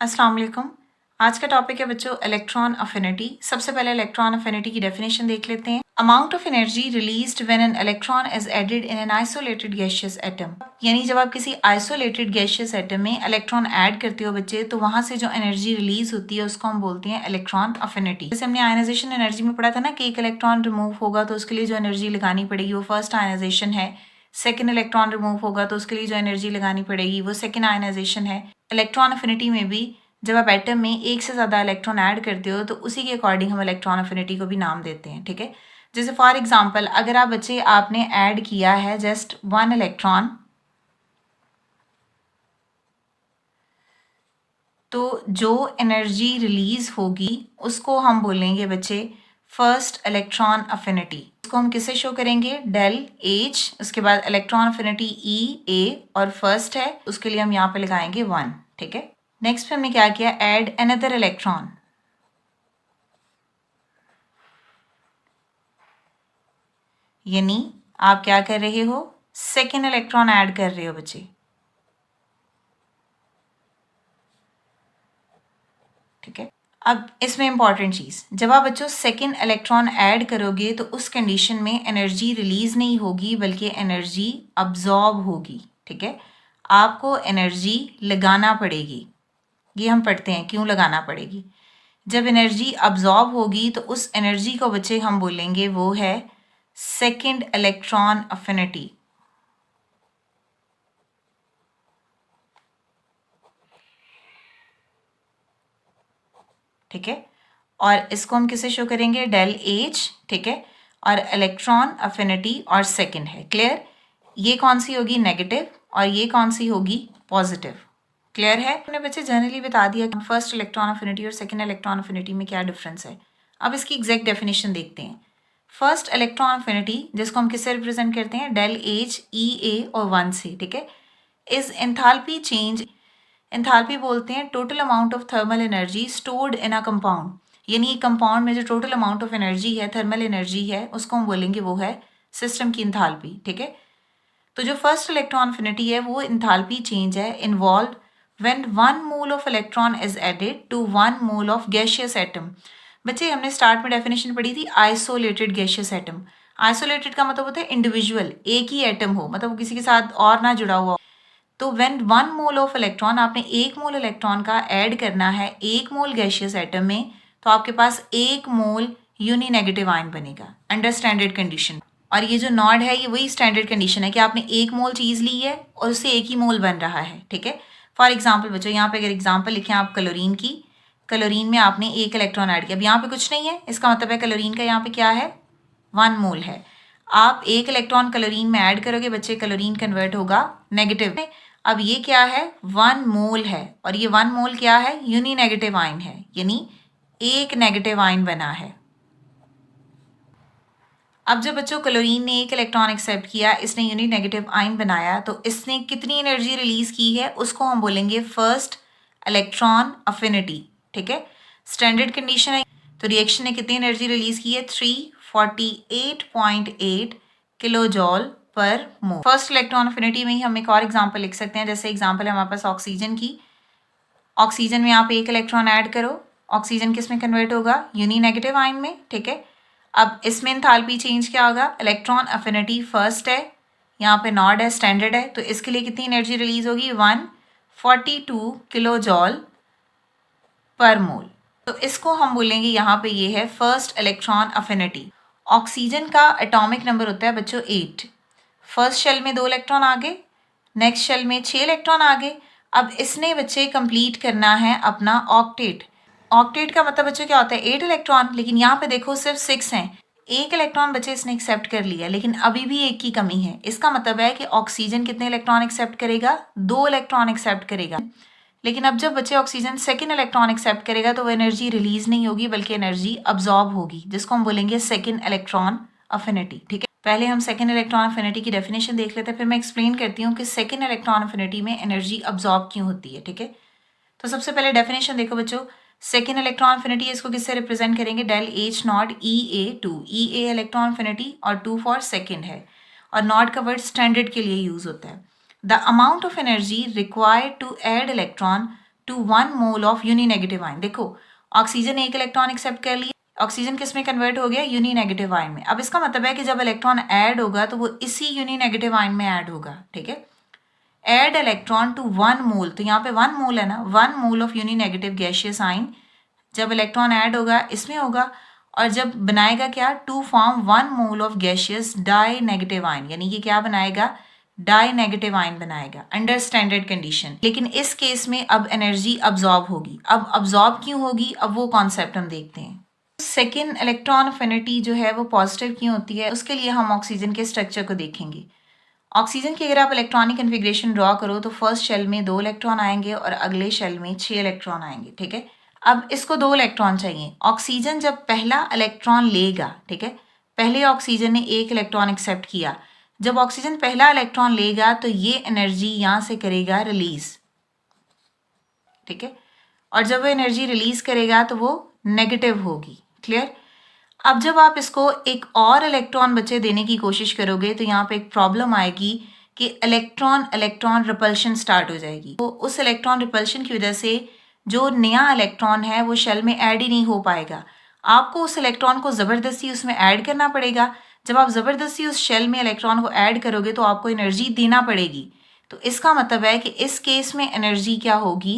अस्सलाम वालेकुम। आज का टॉपिक है बच्चों इलेक्ट्रॉन अफिनिटी। सबसे पहले इलेक्ट्रॉन अफिनिटी की डेफिनेशन देख लेते हैं। Amount of energy released when an electron is added in an isolated gaseous atom. यानी जब आप किसी आइसोलेटेड गैसियस एटम में इलेक्ट्रॉन ऐड करते हो बच्चे, तो वहां से जो एनर्जी रिलीज होती है उसको हम बोलते हैं इलेक्ट्रॉन अफिनिटी। जैसे हमने आयनाइजेशन एनर्जी में पढ़ा था ना कि एक इलेक्ट्रॉन रिमूव होगा तो उसके लिए जो एनर्जी लगानी पड़ेगी वो फर्स्ट आयनाइजेशन है। सेकेंड इलेक्ट्रॉन रिमूव होगा तो उसके लिए जो एनर्जी लगानी पड़ेगी वो सेकेंड आयनाइजेशन है। इलेक्ट्रॉन अफिनिटी में भी जब आप एटम में एक से ज़्यादा इलेक्ट्रॉन ऐड करते हो तो उसी के अकॉर्डिंग हम इलेक्ट्रॉन अफिनिटी को भी नाम देते हैं। ठीक है, जैसे फॉर एग्जांपल अगर आप बच्चे आपने ऐड किया है जस्ट वन इलेक्ट्रॉन, तो जो एनर्जी रिलीज होगी उसको हम बोलेंगे बच्चे फर्स्ट इलेक्ट्रॉन अफिनिटी। इसको हम किससे शो करेंगे? डेल एच, उसके बाद इलेक्ट्रॉन अफिनिटी ई ए और फर्स्ट है उसके लिए हम यहाँ पे लगाएंगे 1। ठीक है, नेक्स्ट पे हमने क्या किया? Add another electron. यानी आप क्या कर रहे हो? सेकेंड इलेक्ट्रॉन ऐड कर रहे हो बच्चे। ठीक है, अब इसमें इंपॉर्टेंट चीज, जब आप बच्चों सेकेंड इलेक्ट्रॉन ऐड करोगे तो उस कंडीशन में एनर्जी रिलीज नहीं होगी बल्कि एनर्जी अब्जॉर्ब होगी। ठीक है, आपको एनर्जी लगाना पड़ेगी। ये हम पढ़ते हैं क्यों लगाना पड़ेगी। जब एनर्जी अब्जॉर्ब होगी तो उस एनर्जी को बच्चे हम बोलेंगे वो है सेकेंड इलेक्ट्रॉन अफिनिटी। ठीक है, और इसको हम किसे शो करेंगे? Del H. ठीक है, और इलेक्ट्रॉन अफिनिटी और सेकेंड है। क्लियर? ये कौन सी होगी? नेगेटिव, और ये कौन सी होगी? पॉजिटिव। क्लियर है? हमने बच्चे जनरली बता दिया कि फर्स्ट इलेक्ट्रॉन अफिनिटी और सेकेंड इलेक्ट्रॉन अफिनिटी में क्या डिफरेंस है। अब इसकी एग्जैक्ट डेफिनेशन देखते हैं। फर्स्ट इलेक्ट्रॉन अफिनिटी जिसको हम किससे रिप्रेजेंट करते हैं? डेल एच ई ए और 1 से। ठीक है, इज एंथैल्पी चेंज। एंथैल्पी बोलते हैं total amount of thermal energy stored in a compound. यानी कंपाउंड में जो टोटल अमाउंट ऑफ एनर्जी है, थर्मल एनर्जी है, उसको हम बोलेंगे वो है सिस्टम की एंथैल्पी। ठीक है, तो जो फर्स्ट इलेक्ट्रॉन अफिनिटी है वो एंथैल्पी चेंज है involve when 1 mole of electron is added to 1 mole of gaseous atom. बच्चे हमने स्टार्ट में डेफिनेशन पढ़ी थी आइसोलेटेड गैसियस एटम। आइसोलेटेड का मतलब होता है इंडिविजुअल, एक ही एटम हो, मतलब वो किसी के साथ और ना जुड़ा हुआ। तो व्हेन 1 मोल ऑफ इलेक्ट्रॉन, आपने 1 मोल इलेक्ट्रॉन का ऐड करना है 1 मोल गैसियस एटम में, तो आपके पास 1 मोल यूनी नेगेटिव आयन बनेगा अंडर स्टैंडर्ड कंडीशन। और ये जो नॉड है ये वही स्टैंडर्ड कंडीशन है कि आपने 1 मोल चीज़ ली है और उससे 1 ही मोल बन रहा है। ठीक है, फॉर एग्जाम्पल बच्चों यहाँ पे अगर एग्जाम्पल लिखें आप क्लोरीन की, क्लोरीन में आपने 1 इलेक्ट्रॉन ऐड किया। अब यहाँ पे कुछ नहीं है, इसका मतलब है क्लोरीन का यहाँ पे क्या है? 1 मोल है। आप 1 इलेक्ट्रॉन क्लोरीन में ऐड करोगे बच्चे, क्लोरीन कन्वर्ट होगा नेगेटिव में। अब ये क्या है? 1 मोल है, और ये 1 मोल क्या है? यूनी नेगेटिव आयन है, यानी एक नेगेटिव आयन बना है। अब जब बच्चों क्लोरीन ने 1 इलेक्ट्रॉन एक्सेप्ट किया, इसने यूनी नेगेटिव आयन बनाया, तो इसने कितनी एनर्जी रिलीज की है उसको हम बोलेंगे फर्स्ट इलेक्ट्रॉन अफिनिटी। ठीक है, स्टैंडर्ड कंडीशन है, तो रिएक्शन ने कितनी एनर्जी रिलीज की है? 348.8 किलो जॉल पर मोल। फर्स्ट इलेक्ट्रॉन अफिनिटी में ही हम एक और एग्जाम्पल लिख सकते हैं। जैसे एग्जाम्पल है हमारे पास ऑक्सीजन की। ऑक्सीजन में आप 1 इलेक्ट्रॉन ऐड करो, ऑक्सीजन किस में कन्वर्ट होगा? यूनी नेगेटिव आयन में। ठीक है, अब इसमें एंथैल्पी चेंज क्या होगा? इलेक्ट्रॉन अफिनिटी फर्स्ट है, यहाँ पे नॉड है, स्टैंडर्ड है, तो इसके लिए कितनी एनर्जी रिलीज होगी? 142 किलो जॉल पर मोल। तो इसको हम बोलेंगे यहाँ पे ये है फर्स्ट इलेक्ट्रॉन अफिनिटी। ऑक्सीजन का एटॉमिक नंबर होता है बच्चों 8। फर्स्ट शेल में 2 इलेक्ट्रॉन आ गए, नेक्स्ट शेल में 6 इलेक्ट्रॉन आ गए। अब इसने बच्चे कंप्लीट करना है अपना ऑक्टेट। ऑक्टेट का मतलब बच्चों क्या होता है? 8 इलेक्ट्रॉन, लेकिन यहाँ पे देखो सिर्फ 6 हैं। 1 इलेक्ट्रॉन बच्चे इसने एक्सेप्ट कर लिया, लेकिन अभी भी 1 की कमी है। इसका मतलब है कि ऑक्सीजन कितने इलेक्ट्रॉन एक्सेप्ट करेगा? 2 इलेक्ट्रॉन एक्सेप्ट करेगा। लेकिन अब जब बच्चे ऑक्सीजन सेकेंड इलेक्ट्रॉन एक्सेप्ट करेगा तो वो एनर्जी रिलीज नहीं होगी बल्कि एनर्जी अब्जॉर्ब होगी, जिसको हम बोलेंगे सेकेंड इलेक्ट्रॉन अफिनिटी। ठीक है, पहले हम सेकेंड इलेक्ट्रॉन अफिनिटी की डेफिनेशन देख लेते हैं, फिर मैं एक्सप्लेन करती हूँ कि सेकेंड इलेक्ट्रॉन अफिनिटी में एनर्जी अब्जॉर्ब क्यों होती है। ठीक है, तो सबसे पहले डेफिनेशन देखो बच्चों, सेकेंड इलेक्ट्रॉन अफिनिटी इसको किससे रिप्रेजेंट करेंगे? Del H not E A 2। E A electron affinity और 2 फॉर सेकेंड है, और नॉट का वर्ड स्टैंडर्ड के लिए यूज होता है। The amount of energy required to add electron to 1 mole of uni negative ion. देखो ऑक्सीजन एक इलेक्ट्रॉन एक्सेप्ट कर लिया, ऑक्सीजन किस में कन्वर्ट हो गया, यूनी नेगेटिव आयन में। अब इसका मतलब है कि जब इलेक्ट्रॉन ऐड होगा तो वो इसी यूनी नेगेटिव आयन में ऐड होगा, ठीक है। ऐड इलेक्ट्रॉन टू 1 मोल, तो यहाँ पे 1 मोल है ना, 1 mole of uni negative gaseous ion जब इलेक्ट्रॉन ऐड होगा इसमें होगा, और जब बनाएगा क्या, to form 1 mole of gaseous di negative ion, यानी कि क्या बनाएगा, डाई नेगेटिव आयन बनाएगा अंडर स्टैंडर्ड कंडीशन। लेकिन इस केस में अब एनर्जी अब्जॉर्ब होगी। अब अब्जॉर्ब क्यों होगी, अब वो कॉन्सेप्ट हम देखते हैं। सेकेंड इलेक्ट्रॉन अफिनिटी जो है वो पॉजिटिव क्यों होती है, उसके लिए हम ऑक्सीजन के स्ट्रक्चर को देखेंगे। ऑक्सीजन की अगर आप इलेक्ट्रॉनिक कन्फिग्रेशन ड्रॉ करो तो फर्स्ट शेल में 2 इलेक्ट्रॉन आएंगे और अगले शेल में 6 इलेक्ट्रॉन आएंगे, ठीक है। अब इसको 2 इलेक्ट्रॉन चाहिए। ऑक्सीजन जब पहला इलेक्ट्रॉन लेगा, ठीक है, पहले ऑक्सीजन ने 1 इलेक्ट्रॉन एक्सेप्ट किया, जब ऑक्सीजन पहला इलेक्ट्रॉन लेगा तो ये एनर्जी यहाँ से करेगा रिलीज, ठीक है, और जब वो एनर्जी रिलीज करेगा तो वो नेगेटिव होगी, क्लियर। अब जब आप इसको एक और इलेक्ट्रॉन बचे देने की कोशिश करोगे तो यहाँ पे एक प्रॉब्लम आएगी कि इलेक्ट्रॉन रिपल्शन स्टार्ट हो जाएगी। तो उस इलेक्ट्रॉन रिपल्शन की वजह से जो नया इलेक्ट्रॉन है वो शेल में ऐड ही नहीं हो पाएगा। आपको उस इलेक्ट्रॉन को ज़बरदस्ती उसमें ऐड करना पड़ेगा। जब आप ज़बरदस्ती उस शेल में इलेक्ट्रॉन को ऐड करोगे तो आपको एनर्जी देना पड़ेगी। तो इसका मतलब है कि इस केस में एनर्जी क्या होगी,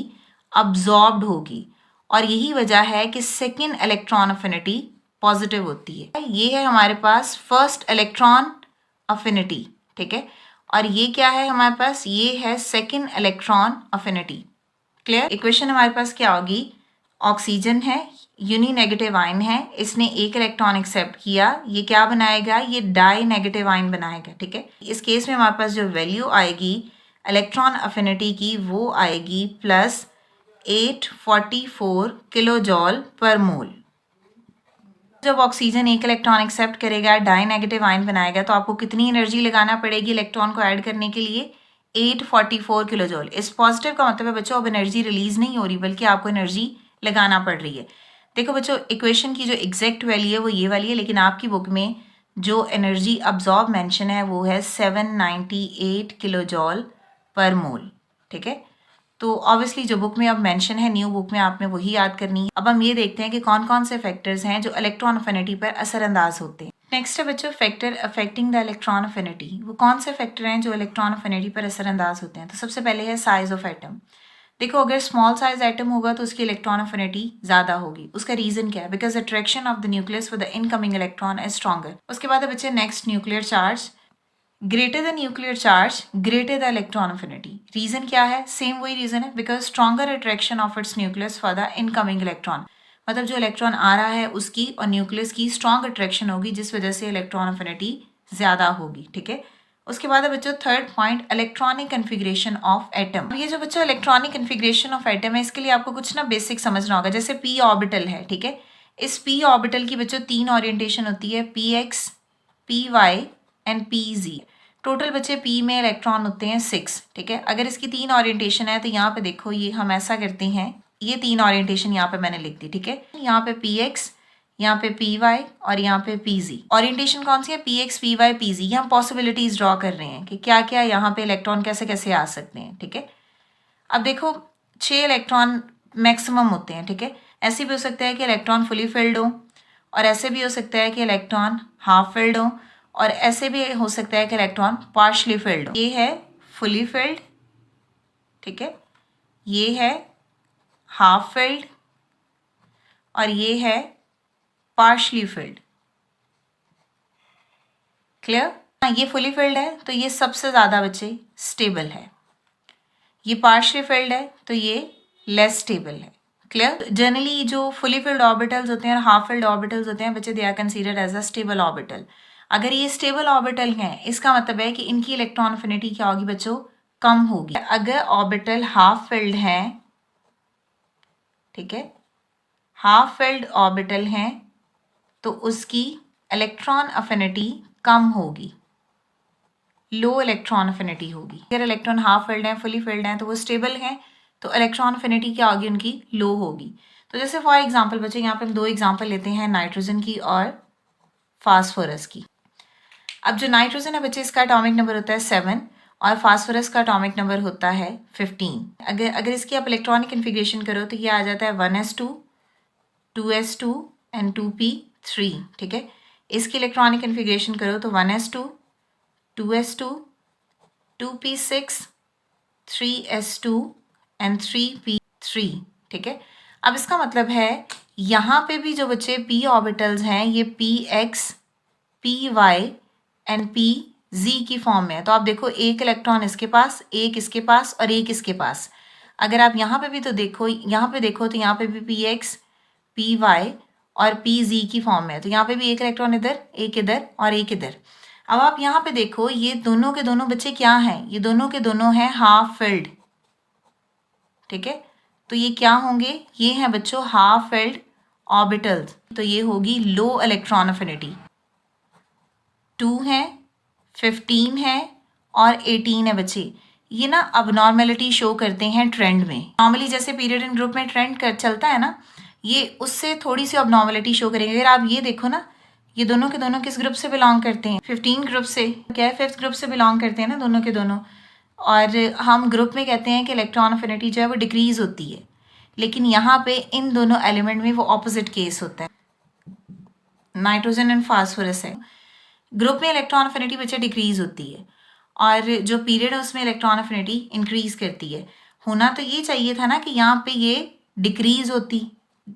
अब्जॉर्ब्ड होगी, और यही वजह है कि सेकेंड इलेक्ट्रॉन अफिनिटी पॉजिटिव होती है। ये है हमारे पास फर्स्ट इलेक्ट्रॉन अफिनिटी, ठीक है, और ये क्या है हमारे पास, ये है second electron affinity, clear. Equation हमारे पास क्या होगी, ऑक्सीजन है, यूनी नेगेटिव आयन है, इसने 1 इलेक्ट्रॉन एक्सेप्ट किया, ये क्या बनाएगा, ये डाई नेगेटिव आयन बनाएगा, ठीक है। इस केस में हमारे पास जो वैल्यू आएगी इलेक्ट्रॉन अफिनिटी की वो आएगी प्लस 844 किलो जॉल पर मोल। जब ऑक्सीजन 1 इलेक्ट्रॉन एक्सेप्ट करेगा, डाई नेगेटिव आयन बनाएगा, तो आपको कितनी एनर्जी लगाना पड़ेगी इलेक्ट्रॉन को ऐड करने के लिए, 844 किलो जॉल। इस पॉजिटिव का मतलब है बच्चों अब एनर्जी रिलीज नहीं हो रही बल्कि आपको एनर्जी लगाना पड़ रही है। देखो बच्चों इक्वेशन की जो एग्जैक्ट वैल्यू है वो ये वाली है, लेकिन आपकी बुक में जो एनर्जी अब्जॉर्ब मेंशन है वो है 798 किलो जॉल पर मोल, ठीक है। तो ऑब्वियसली जो बुक में अब मेंशन है न्यू बुक में आपने वही याद करनी है। अब हम ये देखते हैं कि कौन कौन से फैक्टर्स हैं जो इलेक्ट्रॉन अफिनिटी पर असरअंदाज होते हैं। नेक्स्ट है बच्चों factor affecting the electron affinity. वो कौन से फैक्टर हैं जो इलेक्ट्रॉन अफिनिटी पर असरअंदाज होते हैं। तो सबसे पहले है साइज ऑफ एटम। देखो अगर स्मॉल साइज एटम होगा तो उसकी इलेक्ट्रॉन अफिनिटी ज्यादा होगी। उसका रीजन क्या है, because attraction of the nucleus for the incoming electron is stronger. उसके बाद है बच्चे next nuclear charge. Greater the nuclear charge greater the electron affinity. Reason क्या है, सेम वही रीजन है, because stronger attraction of its nucleus for the incoming electron. मतलब जो इलेक्ट्रॉन आ रहा है उसकी और न्यूक्लियस की स्ट्रॉन्ग अट्रैक्शन होगी जिस वजह से इलेक्ट्रॉन अफिनिटी ज्यादा होगी, ठीक है। उसके बाद है बच्चों third point electronic configuration of atom. ये जो बच्चों इलेक्ट्रॉनिक कन्फिग्रेशन ऑफ एटम है इसके लिए आपको कुछ ना बेसिक समझना होगा। जैसे पी ऑर्बिटल है, ठीक है, इस पी ऑर्बिटल की बच्चों 3 ओरिएंटेशन होती है, P X, P Y and P Z. Total बच्चे पी में इलेक्ट्रॉन होते हैं 6, ठीक है। अगर इसकी 3 ओरिएंटेशन है तो यहाँ पे देखो ये हम ऐसा करते हैं, ये 3 ओरिएंटेशन यहाँ पे मैंने लिख दी, ठीक है। यहाँ पे पी एक्स, यहाँ पे पी वाई और यहाँ पे पी जी। ओरिएंटेशन कौन सी है, P X, P Y, P Z. ये हम पॉसिबिलिटीज ड्रॉ कर रहे हैं कि क्या क्या यहाँ पे इलेक्ट्रॉन कैसे कैसे आ सकते हैं, ठीक है। अब देखो 6 इलेक्ट्रॉन मैक्सिमम होते हैं, ठीक है। ऐसे भी हो सकता है कि इलेक्ट्रॉन फुली फिल्ड हो, और ऐसे भी हो सकता है कि इलेक्ट्रॉन हाफ फिल्ड हो, और ऐसे भी हो सकता है कि इलेक्ट्रॉन पार्शली फिल्ड हो। ये है फुली फिल्ड, ठीक है, ये है हाफ फिल्ड और ये है पार्शली फिल्ड, क्लियर। ये फुली फिल्ड है तो ये सबसे ज्यादा बच्चे स्टेबल है, ये पार्शली फिल्ड है तो ये लेस स्टेबल है, क्लियर। जनरली जो फुली फिल्ड ऑर्बिटल्स होते हैं और हाफ फिल्ड ऑर्बिटल्स होते हैं बच्चे they are considered as a stable orbital. अगर ये स्टेबल ऑर्बिटल हैं इसका मतलब है कि इनकी इलेक्ट्रॉन अफिनिटी क्या होगी बच्चों, कम होगी। अगर ऑर्बिटल हाफ फिल्ड है, ठीक है, हाफ फिल्ड ऑर्बिटल हैं तो उसकी इलेक्ट्रॉन अफिनिटी कम होगी, लो इलेक्ट्रॉन अफिनिटी होगी। अगर इलेक्ट्रॉन हाफ फिल्ड हैं, फुली फिल्ड हैं तो वो स्टेबल हैं तो इलेक्ट्रॉन अफिनिटी क्या होगी, उनकी लो होगी। तो जैसे फॉर एग्जांपल बच्चे यहाँ पे हम 2 एग्जांपल लेते हैं, नाइट्रोजन की और फास्फोरस की। अब जो नाइट्रोजन है बच्चे इसका एटॉमिक नंबर होता है 7 और फास्फोरस का एटॉमिक नंबर होता है 15। अगर इसकी आप इलेक्ट्रॉनिक कन्फिग्रेशन करो तो ये आ जाता है 1s2, 2s2 एंड 2p3, ठीक है। इसकी इलेक्ट्रॉनिक कन्फिग्रेशन करो तो 1s2, 2s2, 2p6, 3s2 and 3p3, ठीक है। अब इसका मतलब है यहाँ पे भी जो बच्चे p ऑर्बिटल्स हैं ये px, py एंड pz की फॉर्म में है। तो आप देखो एक इलेक्ट्रॉन इसके पास, एक इसके पास और एक इसके पास। अगर आप यहाँ पे भी तो देखो, यहाँ पे देखो तो यहाँ पे भी px, py और pz की फॉर्म में है। तो यहाँ पे भी एक इलेक्ट्रॉन इधर, एक इधर और एक इधर। अब आप यहाँ पे देखो ये दोनों के दोनों बच्चे क्या हैं, ये दोनों के दोनों हैं हाफ फिल्ड, ठीक है। तो ये क्या होंगे, ये हैं बच्चों हाफ फिल्ड ऑर्बिटल्स। तो ये होगी लो इलेक्ट्रॉन अफिनिटी। 2 है, 15 है और 18 है बच्चे। ये ना अबनॉर्मेलिटी शो करते हैं ट्रेंड में। नॉर्मली जैसे पीरियड इन ग्रुप में ट्रेंड चलता है ना, ये उससे थोड़ी सी अबनॉर्मेलिटी शो करेंगे। अगर आप ये देखो ना, ये दोनों के दोनों किस ग्रुप से बिलोंग करते हैं, 15 ग्रुप से, क्या है 5th ग्रुप से बिलोंग करते हैं ना दोनों के दोनों। और हम ग्रुप में कहते हैं कि इलेक्ट्रॉन अफिनिटी जो है वो डिक्रीज होती है, लेकिन यहाँ पे इन दोनों एलिमेंट में वो ऑपोजिट केस होता है। नाइट्रोजन एंड फास्फोरस है, ग्रुप में इलेक्ट्रॉन अफिनिटी बच्चे डिक्रीज होती है और जो पीरियड है उसमें इलेक्ट्रॉन अफिनिटी इंक्रीज करती है। होना तो ये चाहिए था ना कि यहाँ पे ये डिक्रीज होती,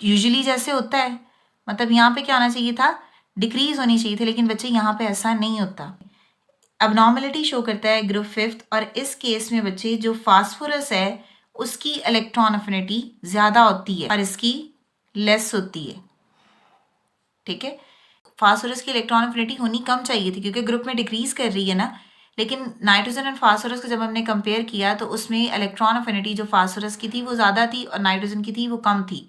यूजुअली जैसे होता है, मतलब यहाँ पे क्या होना चाहिए था, डिक्रीज होनी चाहिए थी, लेकिन बच्चे यहाँ पे ऐसा नहीं होता। अबनॉर्मलिटी शो करता है ग्रुप 5th, और इस केस में बच्चे जो फास्फोरस है उसकी इलेक्ट्रॉन अफिनिटी ज़्यादा होती है और इसकी लेस होती है, ठीक है। फास्फोरस की इलेक्ट्रॉन अफिनिटी होनी कम चाहिए थी क्योंकि ग्रुप में डिक्रीज कर रही है ना, लेकिन नाइट्रोजन एंड फास्फोरस को जब हमने कंपेयर किया तो उसमें इलेक्ट्रॉन अफिनिटी जो फास्फोरस की थी वो ज़्यादा थी और नाइट्रोजन की थी वो कम थी।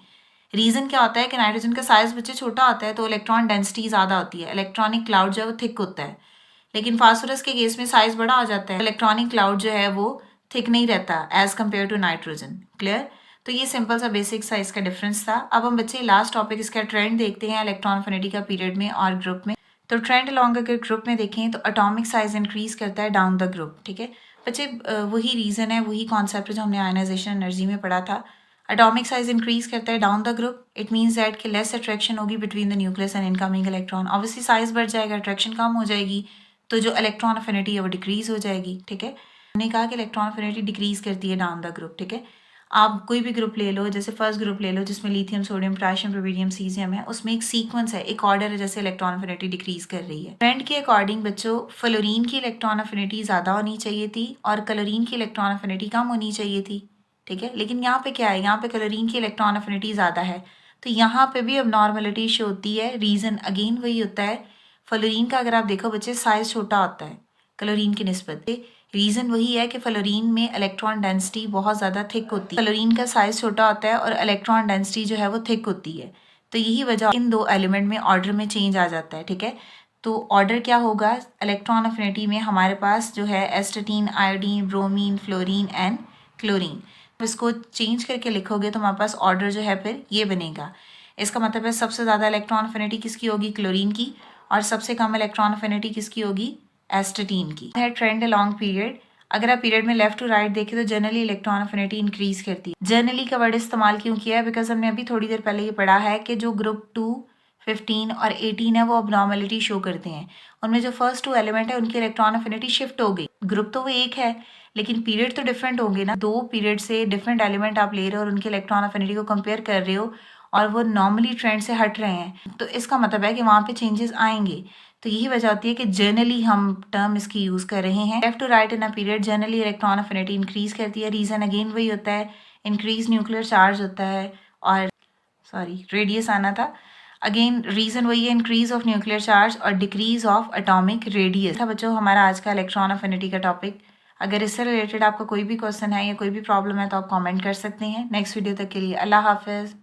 रीज़न क्या होता है कि नाइट्रोजन का साइज बच्चे छोटा होता है तो इलेक्ट्रॉन डेंसिटी ज़्यादा होती है, इलेक्ट्रॉनिक क्लाउड जो है वो थिक होता है। लेकिन फास्फोरस के केस में साइज बड़ा हो जाता है, इलेक्ट्रॉनिक क्लाउड जो है वो थिक नहीं रहता as compare to nitrogen. Clear? तो ये सिंपल सा बेसिक साइज का डिफरेंस था। अब हम बच्चे लास्ट टॉपिक इसका ट्रेंड देखते हैं इलेक्ट्रॉन अफिनिटी का पीरियड में और ग्रुप में। तो ट्रेंड अलॉन्ग अगर ग्रुप में देखें तो एटॉमिक साइज इंक्रीज करता है डाउन द ग्रुप, ठीक है बच्चे। वही रीज़न है, वही कॉन्सेप्ट जो हमने आयनाइजेशन एनर्जी में पढ़ा था। एटॉमिक साइज इंक्रीज करता है down the group, it means that कि लेस अट्रैक्शन होगी between the nucleus and incoming electron. Obviously size बढ़ जाएगा, अट्रैक्शन कम हो जाएगी, तो जो इलेक्ट्रॉन अफिनिटी है वो डिक्रीज हो जाएगी, ठीक है। हमने कहा कि इलेक्ट्रॉन अफिनिटी डिक्रीज करती है डाउन द ग्रुप, ठीक है। आप कोई भी ग्रुप ले लो, जैसे फर्स्ट ग्रुप ले लो जिसमें lithium, sodium, potassium, rubidium, caesium है, उसमें एक सीक्वेंस है, एक ऑर्डर है, जैसे इलेक्ट्रॉन अफिनिटी डिक्रीज कर रही है। ट्रेंड के अकॉर्डिंग बच्चों फ्लोरीन की इलेक्ट्रॉन अफिनिटी ज़्यादा होनी चाहिए थी और क्लोरीन की इलेक्ट्रॉन अफिनिटी कम होनी चाहिए थी, ठीक है। लेकिन यहाँ पे क्या है, यहाँ पे क्लोरीन की इलेक्ट्रॉन अफिनिटी ज़्यादा है, तो यहाँ पे भी अब नॉर्मलिटी शो होती है। रीज़न अगेन वही होता है, फ्लोरीन का अगर आप देखो बच्चे साइज छोटा होता है क्लोरीन की निस्बत। रीज़न वही है कि फ्लोरीन में इलेक्ट्रॉन डेंसिटी बहुत ज़्यादा थिक होती है, फ्लोरीन का साइज छोटा होता है और इलेक्ट्रॉन डेंसिटी जो है वो थिक होती है। तो यही वजह इन दो एलिमेंट में ऑर्डर में चेंज आ जाता है, ठीक है। तो ऑर्डर क्या होगा, इलेक्ट्रॉन अफिनिटी में हमारे पास जो है astatine, iodine, bromine, fluorine and chlorine. इसको चेंज करके लिखोगे तो हमारे पास ऑर्डर जो है फिर ये बनेगा। इसका मतलब है सबसे ज़्यादा इलेक्ट्रॉन अफिनिटी किसकी होगी, क्लोरीन की, और सबसे कम इलेक्ट्रॉन अफिनिटी किसकी होगी, एस्टेटीन की। है ट्रेंड अलॉन्ग पीरियड। अगर आप पीरियड में लेफ्ट टू राइट देखें तो जनरली इलेक्ट्रॉन अफिनिटी इंक्रीज करती है। जनरली का वर्ड इस्तेमाल क्यों किया है, बिकॉज हमने अभी थोड़ी देर पहले ये पढ़ा है कि जो ग्रुप 2, 15 और 18 है वो अबनॉर्मलिटी शो करते हैं। उनमें जो फर्स्ट 2 एलिमेंट है उनकी इलेक्ट्रॉन अफिनिटी शिफ्ट हो गई। ग्रुप तो वो एक है लेकिन पीरियड तो डिफरेंट होंगे ना, 2 पीरियड से डिफरेंट एलिमेंट आप ले रहे हो और उनकी इलेक्ट्रॉन अफिनिटी को कंपेयर कर रहे हो और वो नॉर्मली ट्रेंड से हट रहे हैं, तो इसका मतलब है कि वहाँ पे चेंजेस आएंगे। तो यही वजह होती है कि जर्नली हम टर्म इसकी यूज़ कर रहे हैं। Left to right in a period generally electron affinity increase करती है। रीज़न अगेन वही होता है, इंक्रीज न्यूक्लियर चार्ज होता है, और रेडियस आना था। अगेन रीज़न वही है, इंक्रीज ऑफ न्यूक्लियर चार्ज और डिक्रीज ऑफ एटॉमिक रेडियस था बच्चों हमारा आज का इलेक्ट्रॉन अफिनिटी का टॉपिक। अगर इससे रिलेटेड आपका कोई भी क्वेश्चन है या कोई भी प्रॉब्लम है तो आप कमेंट कर सकते हैं। नेक्स्ट वीडियो तक के लिए अल्लाह हाफिज़।